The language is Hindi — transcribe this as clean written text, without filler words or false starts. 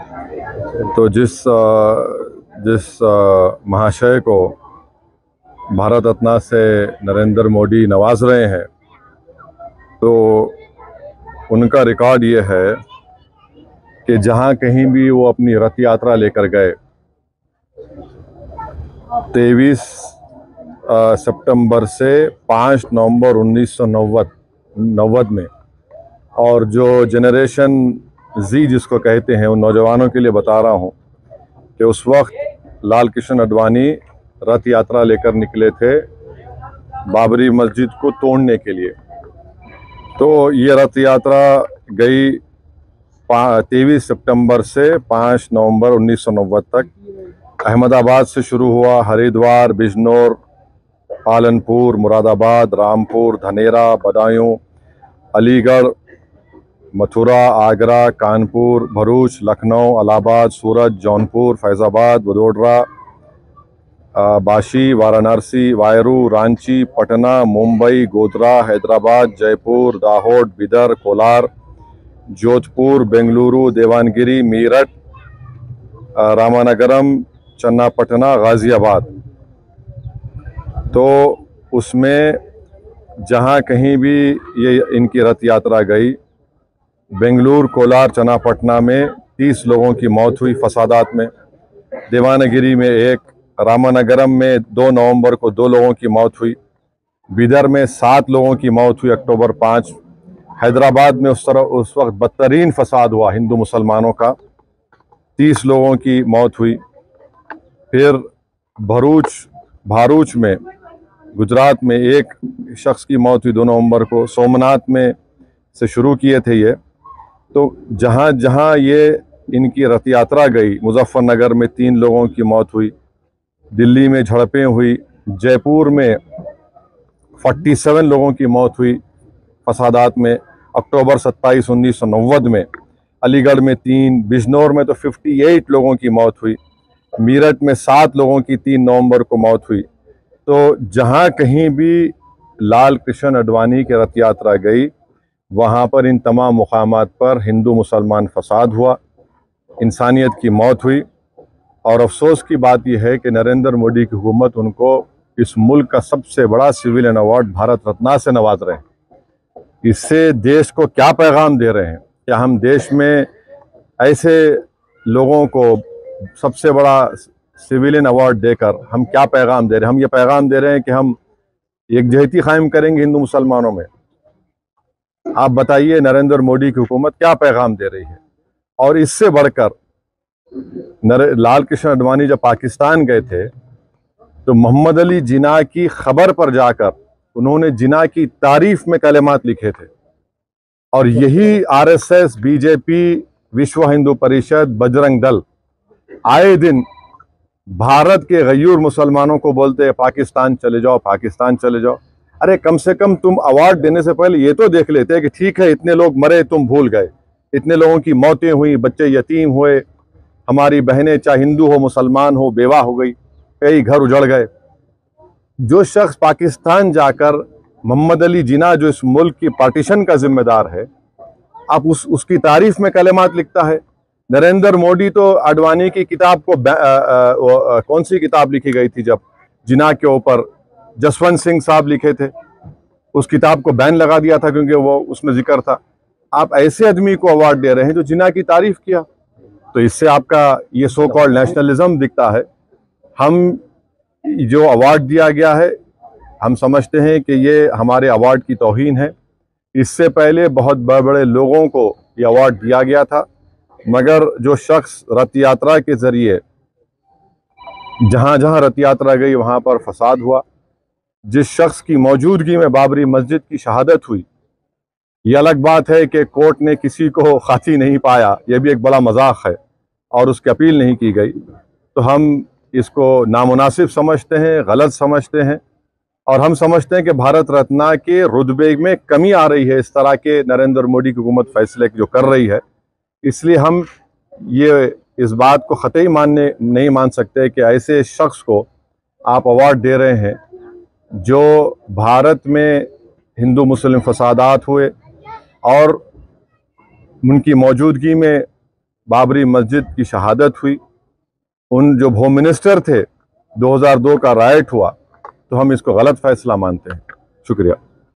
तो जिस महाशय को भारत रत्न से नरेंद्र मोदी नवाज रहे हैं, तो उनका रिकॉर्ड ये है कि जहां कहीं भी वो अपनी रथ यात्रा लेकर गए, 23 सितंबर से 5 नवंबर 1990 में, और जो जनरेशन जी जिसको कहते हैं, उन नौजवानों के लिए बता रहा हूं कि उस वक्त लाल कृष्ण आडवाणी रथ यात्रा लेकर निकले थे बाबरी मस्जिद को तोड़ने के लिए। तो ये रथ यात्रा गई 23 सितंबर से 5 नवंबर 1990 तक। अहमदाबाद से शुरू हुआ, हरिद्वार, बिजनौर, पालनपुर, मुरादाबाद, रामपुर, धनेरा, बदायूं, अलीगढ़, मथुरा, आगरा, कानपुर, भरूच, लखनऊ, इलाहाबाद, सूरत, जौनपुर, फैज़ाबाद, वडोदरा, बाशी, वाराणसी, वायरू, रांची, पटना, मुंबई, गोधरा, हैदराबाद, जयपुर, दाहोद, बिदर, कोलार, जोधपुर, बेंगलुरु, देवानगिरी, मीरठ, रामानगरम, चन्नापटना, गाजियाबाद। तो उसमें जहां कहीं भी ये इनकी रथ यात्रा गई, बेंगलुरु, कोलार, चन्नापटना में 30 लोगों की मौत हुई फसादात में, देवानगिरी में 1, रामानगरम में 2 नवंबर को 2 लोगों की मौत हुई, बिदर में 7 लोगों की मौत हुई अक्टूबर 5, हैदराबाद में उस वक्त बदतरीन फसाद हुआ हिंदू मुसलमानों का, 30 लोगों की मौत हुई। फिर भारूच में गुजरात में 1 शख्स की मौत हुई 2 नवंबर को। सोमनाथ में से शुरू किए थे ये। तो जहाँ जहाँ ये इनकी रथ यात्रा गई, मुजफ्फरनगर में 3 लोगों की मौत हुई, दिल्ली में झड़पें हुई, जयपुर में 47 लोगों की मौत हुई फसादात में अक्टूबर 27, 1990 में, अलीगढ़ में 3, बिजनौर में तो 58 लोगों की मौत हुई, मीरठ में 7 लोगों की 3 नवंबर को मौत हुई। तो जहाँ कहीं भी लाल कृष्ण आडवाणी की रथ यात्रा गई, वहाँ पर इन तमाम मुकामात पर हिंदू मुसलमान फसाद हुआ, इंसानियत की मौत हुई। और अफसोस की बात यह है कि नरेंद्र मोदी की हुकूमत उनको इस मुल्क का सबसे बड़ा सिविलियन अवार्ड भारत रत्न से नवाज रहे हैं। इससे देश को क्या पैगाम दे रहे हैं? क्या हम देश में ऐसे लोगों को सबसे बड़ा सिविलियन अवार्ड देकर हम क्या पैगाम दे रहे हैं? हम ये पैगाम दे रहे हैं कि हम एकजहती कायम करेंगे हिंदू मुसलमानों में। आप बताइए नरेंद्र मोदी की हुकूमत क्या पैगाम दे रही है? और इससे बढ़कर लाल कृष्ण आडवाणी जब पाकिस्तान गए थे, तो मोहम्मद अली जिन्ना की खबर पर जाकर उन्होंने जिन्ना की तारीफ में कलेमात लिखे थे। और यही आरएसएस, बीजेपी, विश्व हिंदू परिषद, बजरंग दल आए दिन भारत के गयूर मुसलमानों को बोलते हैं पाकिस्तान चले जाओ, पाकिस्तान चले जाओ। अरे कम से कम तुम अवार्ड देने से पहले ये तो देख लेते कि ठीक है, इतने लोग मरे, तुम भूल गए, इतने लोगों की मौतें हुई, बच्चे यतीम हुए, हमारी बहनें चाहे हिंदू हो मुसलमान हो बेवा हो गई, कई घर उजड़ गए। जो शख्स पाकिस्तान जाकर मोहम्मद अली जिन्ना जो इस मुल्क की पार्टीशन का जिम्मेदार है, आप उसकी तारीफ में कलेमात लिखता है। नरेंद्र मोदी तो आडवाणी की किताब को कौन सी किताब लिखी गई थी जब जिन्ना के ऊपर जसवंत सिंह साहब लिखे थे, उस किताब को बैन लगा दिया था क्योंकि वो उसमें जिक्र था। आप ऐसे आदमी को अवार्ड दे रहे हैं जो जिन्ना की तारीफ किया। तो इससे आपका ये सो कॉल्ड नेशनलिज्म दिखता है। हम जो अवार्ड दिया गया है, हम समझते हैं कि ये हमारे अवार्ड की तौहीन है। इससे पहले बहुत बड़े बड़े लोगों को ये अवार्ड दिया गया था, मगर जो शख्स रथ यात्रा के जरिए जहाँ जहाँ रथ यात्रा गई वहाँ पर फसाद हुआ, जिस शख्स की मौजूदगी में बाबरी मस्जिद की शहादत हुई, ये अलग बात है कि कोर्ट ने किसी को खाती नहीं पाया, यह भी एक बड़ा मजाक है, और उसकी अपील नहीं की गई। तो हम इसको नामुनासिब समझते हैं, गलत समझते हैं, और हम समझते हैं कि भारत रत्न के रुतबे में कमी आ रही है इस तरह के नरेंद्र मोदी की हुकूमत फैसले जो कर रही है। इसलिए हम ये इस बात को ख़तई नहीं मान सकते कि ऐसे शख्स को आप अवार्ड दे रहे हैं जो भारत में हिंदू मुस्लिम फसादात हुए और उनकी मौजूदगी में बाबरी मस्जिद की शहादत हुई, उन जो होम मिनिस्टर थे, 2002 का राइट हुआ, तो हम इसको गलत फैसला मानते हैं। शुक्रिया।